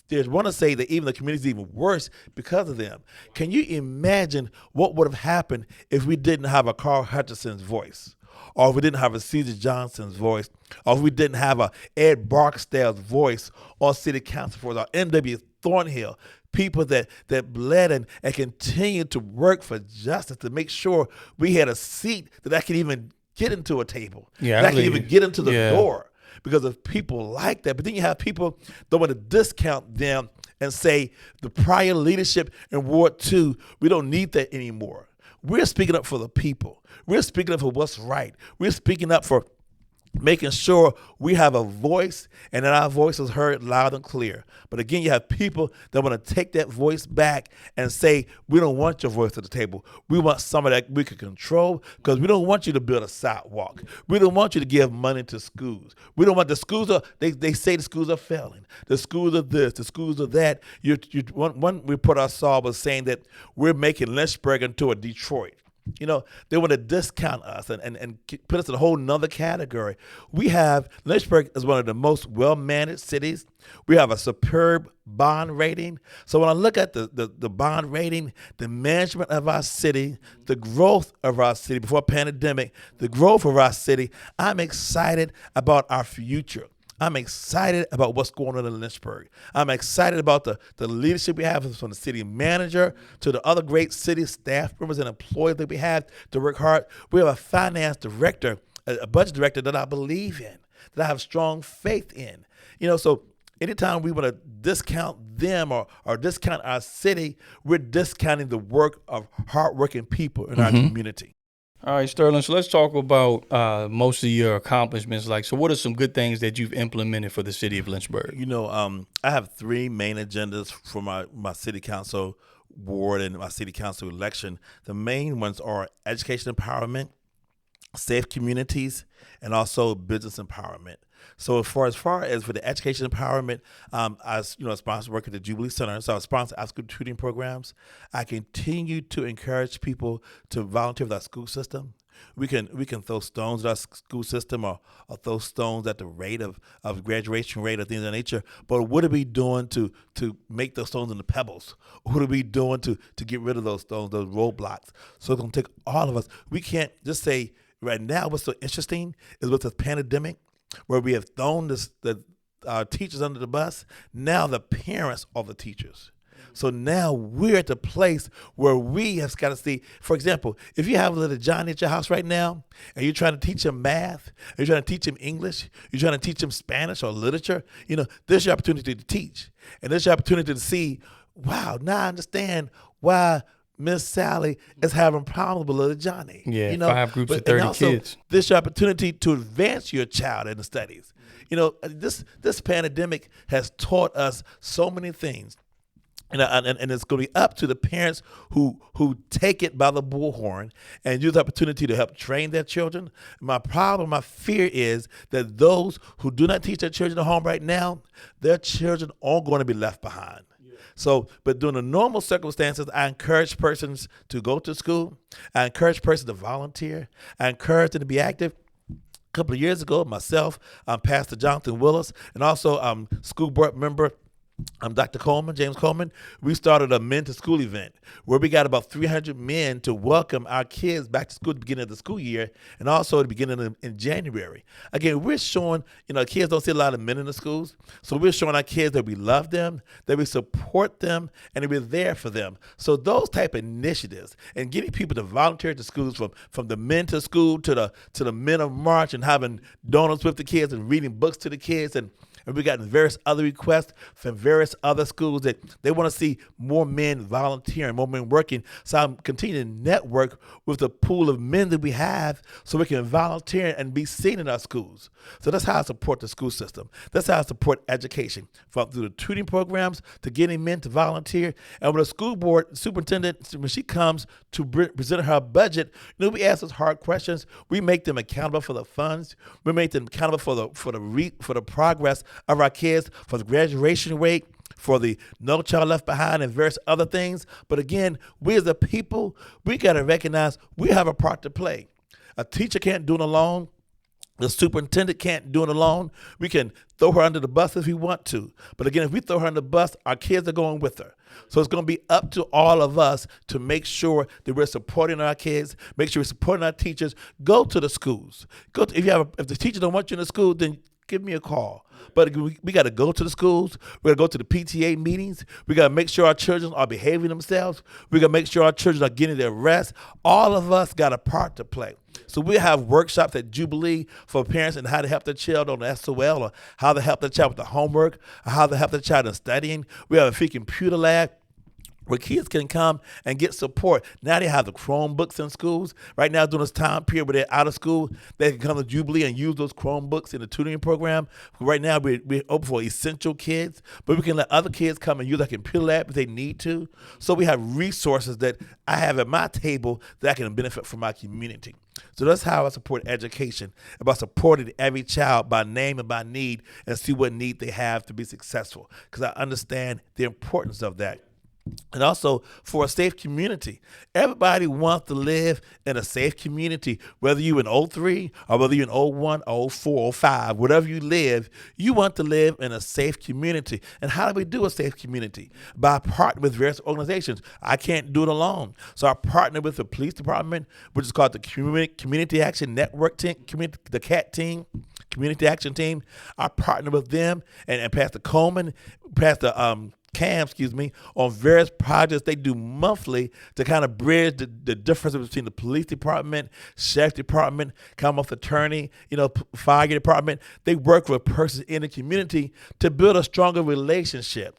they want to say that even the community is even worse because of them. Can you imagine what would have happened if we didn't have a Carl Hutchison's voice? Or if we didn't have a Caesar Johnson's voice, or if we didn't have a Ed Barksdale's voice on city council for our N.W. Thornhill, people that bled and continued to work for justice to make sure we had a seat that I could even get into a table, that I could even get into the door because of people like that. But then you have people that want to discount them and say the prior leadership in Ward 2, we don't need that anymore. We're speaking up for the people. We're speaking up for what's right. We're speaking up for making sure we have a voice and that our voice is heard loud and clear. But again, you have people that want to take that voice back and say, we don't want your voice at the table. We want somebody that we can control because we don't want you to build a sidewalk. We don't want you to give money to schools. We don't want the schools, they say the schools are failing. The schools are this, the schools are that. One report I saw was saying that we're making Lynchburg into a Detroit. You know, they want to discount us and put us in a whole nother category. Lynchburg is one of the most well-managed cities. We have a superb bond rating. So when I look at the bond rating, the management of our city, the growth of our city before pandemic, the growth of our city, I'm excited about our future. I'm excited about what's going on in Lynchburg. I'm excited about the leadership we have from the city manager to the other great city staff members and employees that we have to work hard. We have a finance director, a budget director that I believe in, that I have strong faith in. You know, so anytime we want to discount them or discount our city, we're discounting the work of hardworking people in our community.
All right, Sterling, so let's talk about most of your accomplishments. So what are some good things that you've implemented for the city of Lynchburg?
You know, I have three main agendas for my city council ward and my city council election. The main ones are education empowerment, safe communities, and also business empowerment. So as far as for the education empowerment, I sponsor work at the Jubilee Center. So I sponsor after-school tutoring programs. I continue to encourage people to volunteer with our school system. We can throw stones at our school system or throw stones at the rate of graduation rate or things of that nature. But what are we doing to make those stones into pebbles? What are we doing to get rid of those stones, those roadblocks? So it's going to take all of us. We can't just say right now what's so interesting is with the pandemic, where we have thrown the teachers under the bus. Now the parents are the teachers. So now we're at the place where we have got to see, for example, if you have a little Johnny at your house right now and you're trying to teach him math, you're trying to teach him English, you're trying to teach him Spanish or literature, this is your opportunity to teach. And this is your opportunity to see, wow, now I understand why Miss Sally is having problems with little Johnny.
Yeah, 5 groups of 30 kids.
This is your opportunity to advance your child in the studies. This pandemic has taught us so many things. And it's going to be up to the parents who take it by the bullhorn and use the opportunity to help train their children. My fear is that those who do not teach their children at home right now, their children are going to be left behind. So, but during the normal circumstances, I encourage persons to go to school. I encourage persons to volunteer. I encourage them to be active. A couple of years ago, myself, Pastor Jonathan Willis, and also school board member I'm Dr. Coleman, James Coleman. We started a men to school event where we got about 300 men to welcome our kids back to school at the beginning of the school year and also at the beginning in January. Again, we're showing, kids don't see a lot of men in the schools. So we're showing our kids that we love them, that we support them, and that we're there for them. So those type of initiatives and getting people to volunteer at the schools from the men to school to the men of March and having donuts with the kids and reading books to the kids and we've gotten various other requests from various other schools that they want to see more men volunteering, more men working. So I'm continuing to network with the pool of men that we have so we can volunteer and be seen in our schools. So that's how I support the school system. That's how I support education, through the tutoring programs to getting men to volunteer. And when the school board superintendent, when she comes to present her budget, we ask us hard questions. We make them accountable for the funds. We make them accountable for the progress of our kids, for the graduation rate, for the No Child Left Behind and various other things. But again, we as a people, we got to recognize we have a part to play. A teacher can't do it alone. The superintendent can't do it alone. We can throw her under the bus if we want to. But again, if we throw her under the bus, our kids are going with her. So it's going to be up to all of us to make sure that we're supporting our kids, make sure we're supporting our teachers. Go to the schools. If the teacher don't want you in the school, then give me a call. But we got to go to the schools. We got to go to the PTA meetings. We got to make sure our children are behaving themselves. We got to make sure our children are getting their rest. All of us got a part to play. So we have workshops at Jubilee for parents and how to help their child on the SOL or how to help their child with the homework or how to help their child in studying. We have a free computer lab where kids can come and get support. Now they have the Chromebooks in schools. Right now, during this time period where they're out of school, they can come to Jubilee and use those Chromebooks in the tutoring program. Right now, we're open for essential kids, but we can let other kids come and use our computer lab if they need to. So we have resources that I have at my table that I can benefit from my community. So that's how I support education, about supporting every child by name and by need and see what need they have to be successful, because I understand the importance of that. And also for a safe community. Everybody wants to live in a safe community, whether you're in 03 or whether you're in 01, 04, 05, wherever you live, you want to live in a safe community. And how do we do a safe community? By partnering with various organizations. I can't do it alone. So I partner with the police department, which is called the Community Action Network team, the CAT team, Community Action Team. I partner with them and Pastor Coleman, Pastor Cam, on various projects they do monthly to kind of bridge the difference between the police department, sheriff department, Commonwealth attorney, fire department. They work with persons in the community to build a stronger relationship.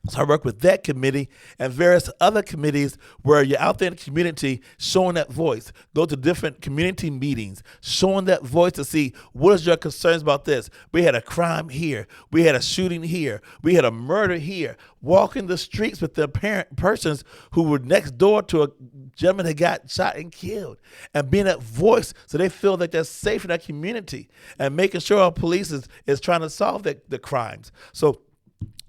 So I work with that committee and various other committees where you're out there in the community showing that voice. Go to different community meetings, showing that voice to see what is your concerns about this. We had a crime here. We had a shooting here. We had a murder here. Walking the streets with the persons who were next door to a gentleman that got shot and killed, and being that voice so they feel that they're safe in that community, and making sure our police is trying to solve the crimes. So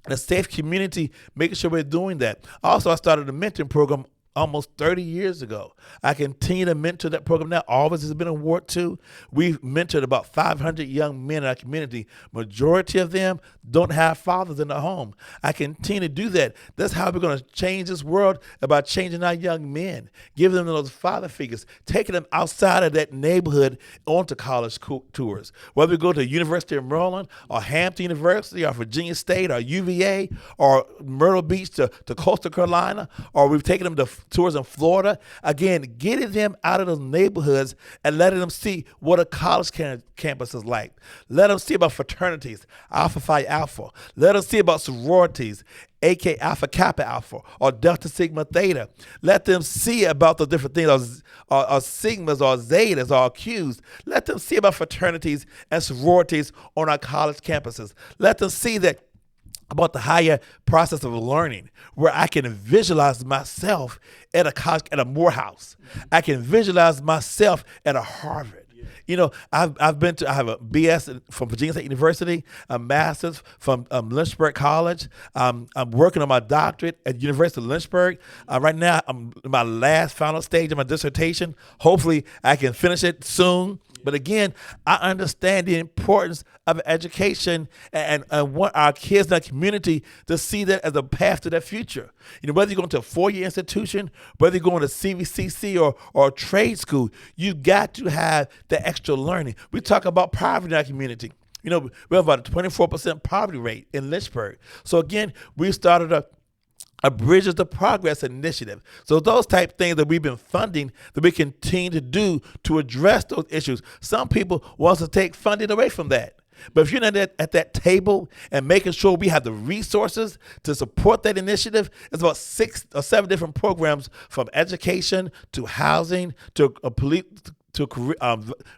in a safe community, making sure we're doing that. Also, I started a mentoring program almost 30 years ago. I continue to mentor that program now. Always has been an award too. We've mentored about 500 young men in our community. Majority of them don't have fathers in the home. I continue to do that. That's how we're going to change this world, about changing our young men, giving them those father figures, taking them outside of that neighborhood onto college tours. Whether we go to University of Maryland or Hampton University or Virginia State or UVA or Myrtle Beach to Coastal Carolina, or we've taken them to tours in Florida. Again, getting them out of those neighborhoods and letting them see what a college campus is like. Let them see about fraternities, Alpha Phi Alpha. Let them see about sororities, aka Alpha Kappa Alpha or Delta Sigma Theta. Let them see about the different things, or Sigmas or Zetas or Qs. Let them see about fraternities and sororities on our college campuses. Let them see that about the higher process of learning, where I can visualize myself at a college, at a Morehouse. I can visualize myself at a Harvard. I have a BS from Virginia State University, a master's from Lynchburg College. I'm working on my doctorate at University of Lynchburg. Right now, I'm in my final stage of my dissertation. Hopefully, I can finish it soon. But again, I understand the importance of education and want our kids in our community to see that as a path to their future. Whether you're going to a 4-year institution, whether you're going to CVCC or a trade school, you got to have the extra learning. We talk about poverty in our community. We have about a 24% poverty rate in Lynchburg. So again, we started a Bridges to Progress initiative. So those type things that we've been funding that we continue to do to address those issues. Some people want to take funding away from that. But if you're not at that table and making sure we have the resources to support that initiative, it's about 6 or 7 different programs, from education to housing to police, to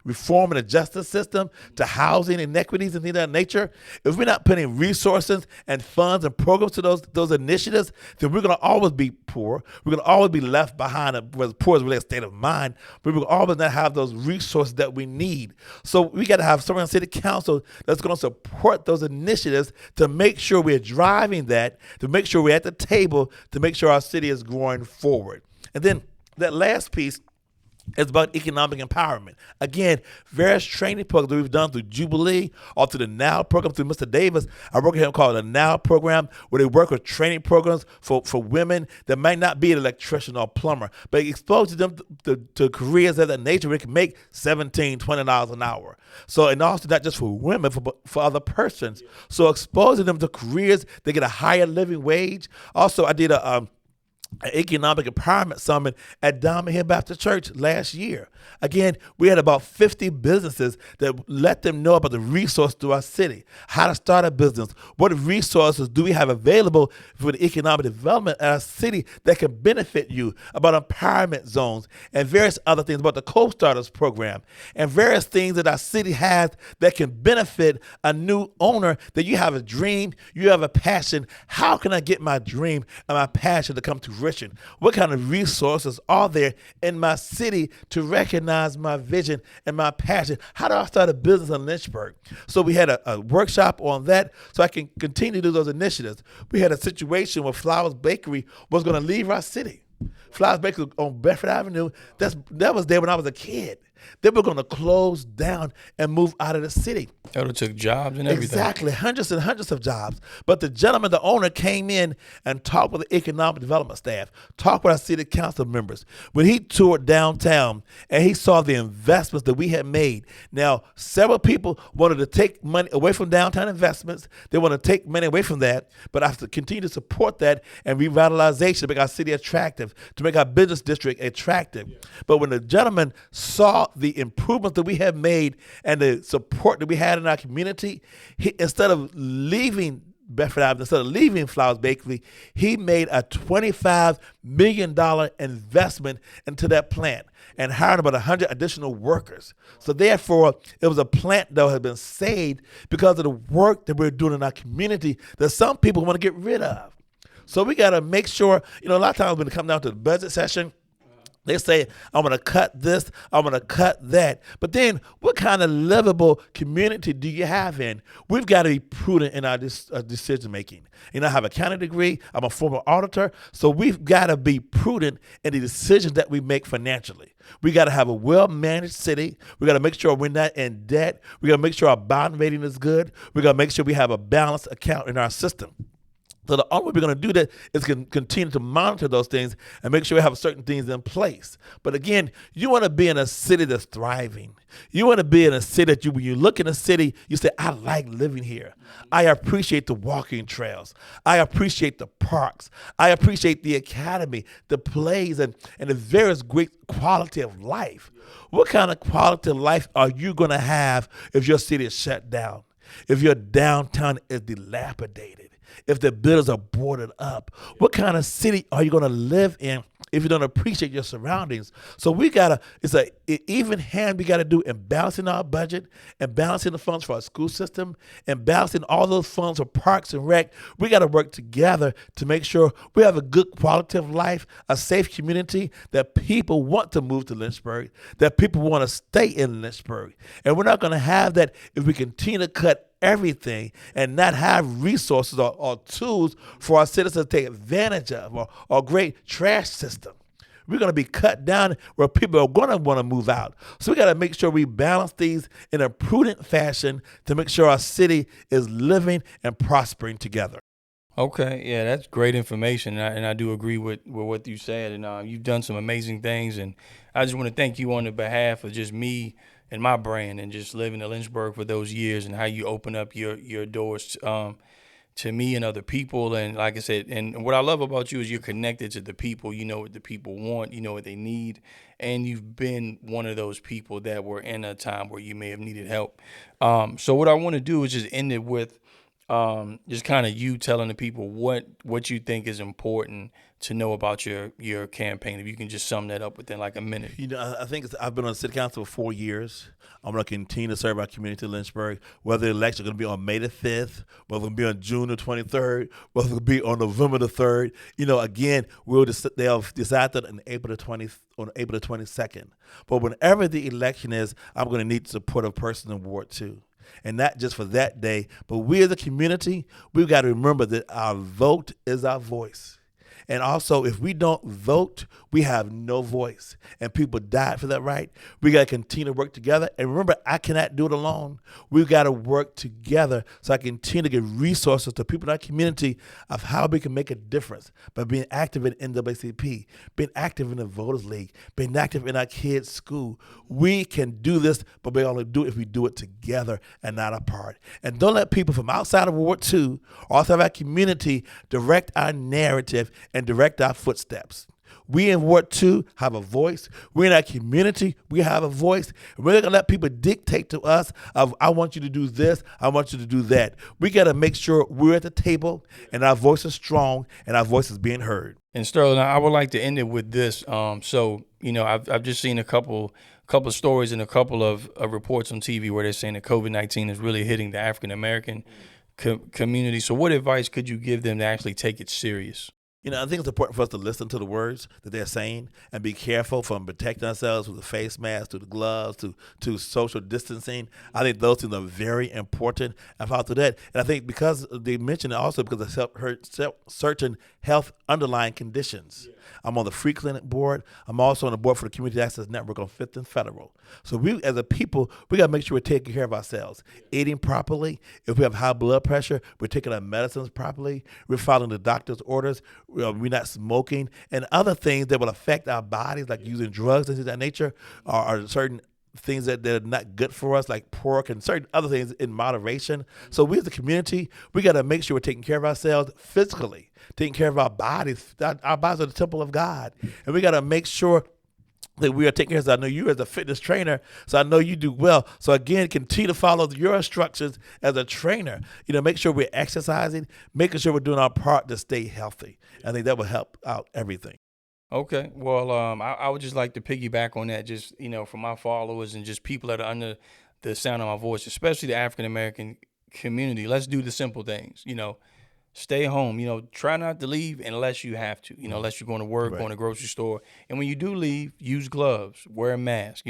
reform in the justice system, to housing inequities and things of that nature. If we're not putting resources and funds and programs to those initiatives, then we're going to always be poor. We're going to always be left behind, whether poor is really a state of mind, but we're going to always not have those resources that we need. So we got to have someone on city council that's going to support those initiatives to make sure we're driving that, to make sure we're at the table, to make sure our city is growing forward. And then that last piece, it's about economic empowerment. Again, various training programs that we've done through Jubilee or through the NOW program through Mr. Davis. I work with him called the NOW program, where they work with training programs for women that might not be an electrician or plumber, but expose them to careers of that nature where they can make $17, $20 an hour. So, and also not just for women, for other persons. So exposing them to careers, they get a higher living wage. Also, I did an economic empowerment summit at Diamond Hill Baptist Church last year. Again, we had about 50 businesses that let them know about the resources to our city, how to start a business, what resources do we have available for the economic development of our city that can benefit you, about empowerment zones and various other things, about the Co-Starters program and various things that our city has that can benefit a new owner, that you have a dream, you have a passion. How can I get my dream and my passion to come to fruition? What kind of resources are there in my city to recognize my vision and my passion? How do I start a business in Lynchburg? So we had a workshop on that so I can continue to do those initiatives. We had a situation where Flowers Bakery was going to leave our city. Flowers Bakery on Bedford Avenue, that was there when I was a kid. They were going to close down and move out of the city.
That would have took jobs and everything.
Exactly, hundreds and hundreds of jobs. But the gentleman, the owner, came in and talked with the economic development staff, talked with our city council members. When he toured downtown and he saw the investments that we had made. Now, several people wanted to take money away from downtown investments. They want to take money away from that, but I have to continue to support that and revitalization to make our city attractive, to make our business district attractive. Yeah. But when the gentleman saw the improvements that we have made and the support that we had in our community, instead of leaving Bedford Avenue, instead of leaving Flowers Bakery, he made a $25 million investment into that plant and hired about 100 additional workers. So therefore, it was a plant that had been saved because of the work that we're doing in our community that some people want to get rid of. So we got to make sure, a lot of times when it comes down to the budget session, they say, I'm going to cut this, I'm going to cut that. But then what kind of livable community do you have in? We've got to be prudent in our decision making. I have a accounting degree. I'm a former auditor. So we've got to be prudent in the decisions that we make financially. We got to have a well-managed city. We got to make sure we're not in debt. We got to make sure our bond rating is good. We got to make sure we have a balanced account in our system. So the only way we're going to do that is continue to monitor those things and make sure we have certain things in place. But again, you want to be in a city that's thriving. You want to be in a city that when you look in a city, you say, I like living here. I appreciate the walking trails. I appreciate the parks. I appreciate the academy, the plays, and the various great quality of life. What kind of quality of life are you going to have if your city is shut down? If your downtown is dilapidated? If the buildings are boarded up? What kind of city are you going to live in if you don't appreciate your surroundings? So it's an even hand we got to do in balancing our budget and balancing the funds for our school system and balancing all those funds for parks and rec. We got to work together to make sure we have a good quality of life, a safe community, that people want to move to Lynchburg, that people want to stay in Lynchburg. And we're not going to have that if we continue to cut everything and not have resources or tools for our citizens to take advantage of or great trash system. we're going to be cut down where people are going to want to move out. So we got to make sure we balance these in a prudent fashion to make sure our city is living and prospering together.
Okay, yeah, that's great information, and I do agree with what you said, and you've done some amazing things, and I just want to thank you on the behalf of just me and my brand, and just living in Lynchburg for those years, and how you open up your doors to me and other people. And like I said, and what I love about you is you're connected to the people. You know what the people want, you know what they need, and you've been one of those people that were in a time where you may have needed help. So what I want to do is just end it with just kind of you telling the people what you think is important to know about your campaign. If you can just sum that up within like a minute.
I think I've been on the city council for 4 years. I'm going to continue to serve our community in Lynchburg, whether the election is going to be on May the 5th, whether it's going to be on June the 23rd, whether it's going to be on November the 3rd. Again, they'll decide that on April the 22nd. But whenever the election is, I'm going to need the support of person in Ward 2. And not just for that day, but we as a community, we've got to remember that our vote is our voice. And also, if we don't vote, we have no voice. And people died for that right. We got to continue to work together. And remember, I cannot do it alone. We've got to work together so I continue to give resources to people in our community of how we can make a difference by being active in NAACP, being active in the Voters League, being active in our kids' school. We can do this, but we only do it if we do it together and not apart. And don't let people from outside of Ward 2 or outside of our community direct our narrative and direct our footsteps. We in Ward 2 have a voice. We in our community, we have a voice. We're not going to let people dictate to us of, I want you to do this, I want you to do that. We got to make sure we're at the table and our voice is strong and our voice is being heard.
And Sterling, I would like to end it with this. I've just seen a couple of stories and a couple of reports on TV where they're saying that COVID-19 is really hitting the African American community. So what advice could you give them to actually take it serious?
I think it's important for us to listen to the words that they're saying and be careful from protecting ourselves with the face mask, to the gloves, to social distancing. I think those things are very important. And after that, and I think because they mentioned it also because of certain health underlying conditions. Yeah. I'm on the Free Clinic board. I'm also on the board for the Community Access Network on 5th and Federal. So we, as a people, we got to make sure we're taking care of ourselves, eating properly. If we have high blood pressure, we're taking our medicines properly. We're following the doctor's orders. We're not smoking, and other things that will affect our bodies, like using drugs and things of that nature, are certain things that are not good for us, like pork and certain other things in moderation. So we as a community, we got to make sure we're taking care of ourselves physically, taking care of our bodies. Our bodies are the temple of God. And we got to make sure that we are taking care of. I know you as a fitness trainer, so I know you do well. So again, continue to follow your instructions as a trainer. Make sure we're exercising, making sure we're doing our part to stay healthy. I think that will help out everything.
Okay. Well, I would just like to piggyback on that, just, for my followers and just people that are under the sound of my voice, especially the African-American community. Let's do the simple things, stay home, try not to leave unless you have to, unless you're going to work, going to the grocery store. And when you do leave, use gloves, wear a mask,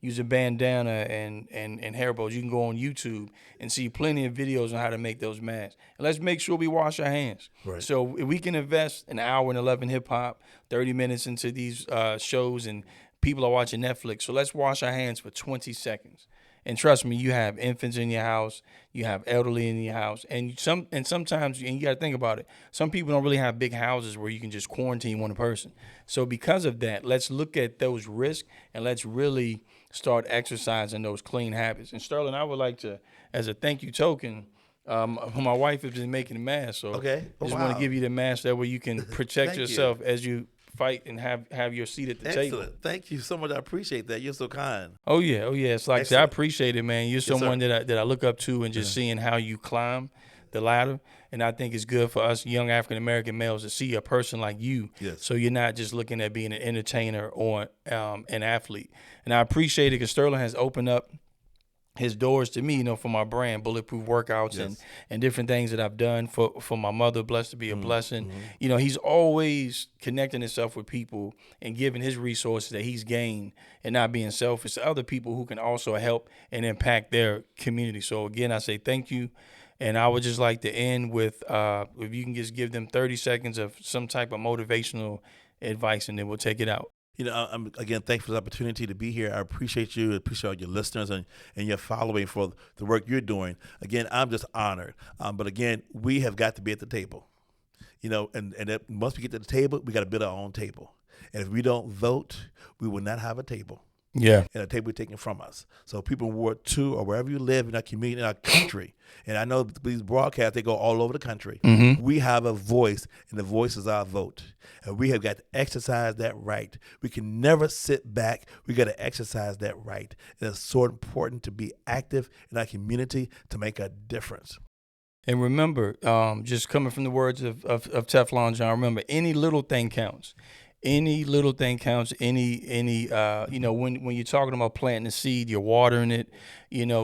use a bandana and hair bows. You can go on YouTube and see plenty of videos on how to make those masks. And let's make sure we wash our hands. Right. So if we can invest an hour and 11 hip hop, 30 minutes into these shows, and people are watching Netflix. So let's wash our hands for 20 seconds. And trust me, you have infants in your house, you have elderly in your house, and sometimes you got to think about it. Some people don't really have big houses where you can just quarantine one person. So because of that, let's look at those risks and let's really start exercising those clean habits. And Sterling, I would like to, as a thank you token, my wife has been making a mask, so
okay.
I just want to give you the mask that way you can protect yourself as you fight and have your seat at the table.
Excellent. Thank you so much. I appreciate that. You're so kind.
Oh yeah. It's like I said, I appreciate it, man. You're someone that I look up to, and just seeing how you climb the ladder. And I think it's good for us young African American males to see a person like you. Yes. So you're not just looking at being an entertainer or an athlete. And I appreciate it because Sterling has opened up his doors to me, for my brand, Bulletproof Workouts, and different things that I've done for my mother, blessed to be a blessing. He's always connecting himself with people and giving his resources that he's gained and not being selfish to other people who can also help and impact their community. So again, I say thank you. And I would just like to end with, if you can just give them 30 seconds of some type of motivational advice, and then we'll take it out.
I'm again thankful for the opportunity to be here. I appreciate you. I appreciate all your listeners and your following for the work you're doing. Again, I'm just honored. But again, we have got to be at the table. And once we get to the table, we got to build our own table. And if we don't vote, we will not have a table.
Yeah.
And a table taken from us. So people in Ward 2 or wherever you live in our community, in our country, and I know these broadcasts, they go all over the country.
Mm-hmm.
We have a voice, and the voice is our vote. And we have got to exercise that right. We can never sit back. We got to exercise that right. And it's so important to be active in our community to make a difference.
And remember, just coming from the words of TeflonJohn, remember, any little thing counts. Any little thing counts. When you're talking about planting a seed, you're watering it,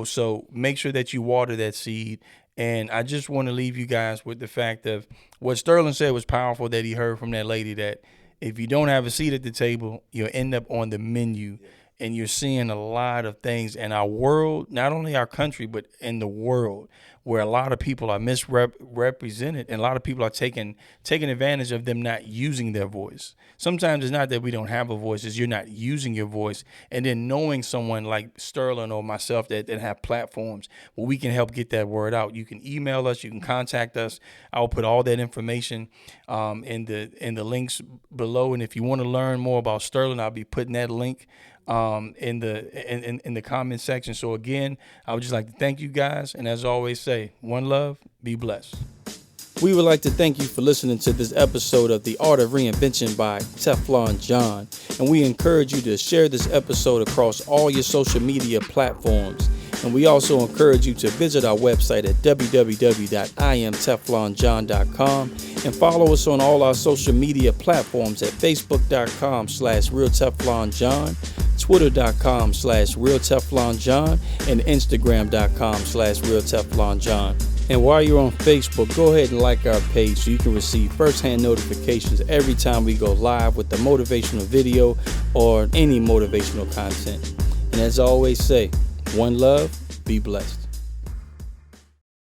so make sure that you water that seed. And I just want to leave you guys with the fact of what Sterling said was powerful, that he heard from that lady, that if you don't have a seat at the table, you'll end up on the menu. And you're seeing a lot of things in our world, not only our country, but in the world, where a lot of people are misrepresented and a lot of people are taking advantage of them not using their voice. Sometimes it's not that we don't have a voice, it's you're not using your voice. And then knowing someone like Sterling or myself that have platforms where we can help get that word out. You can email us, you can contact us. I'll put all that information in the links below. And if you want to learn more about Sterling, I'll be putting that link in the comment section. So again, I would just like to thank you guys, and as always say, one love, be blessed. We would like to thank you for listening to this episode of The Art of Reinvention by TeflonJohn, and we encourage you to share this episode across all your social media platforms. And we also encourage you to visit our website at www.imteflonjohn.com and follow us on all our social media platforms at facebook.com/realteflonjohn, twitter.com/realteflonjohn, and instagram.com/realteflonjohn. And while you're on Facebook, go ahead and like our page so you can receive first-hand notifications every time we go live with the motivational video or any motivational content. And as I always say, one love, be blessed.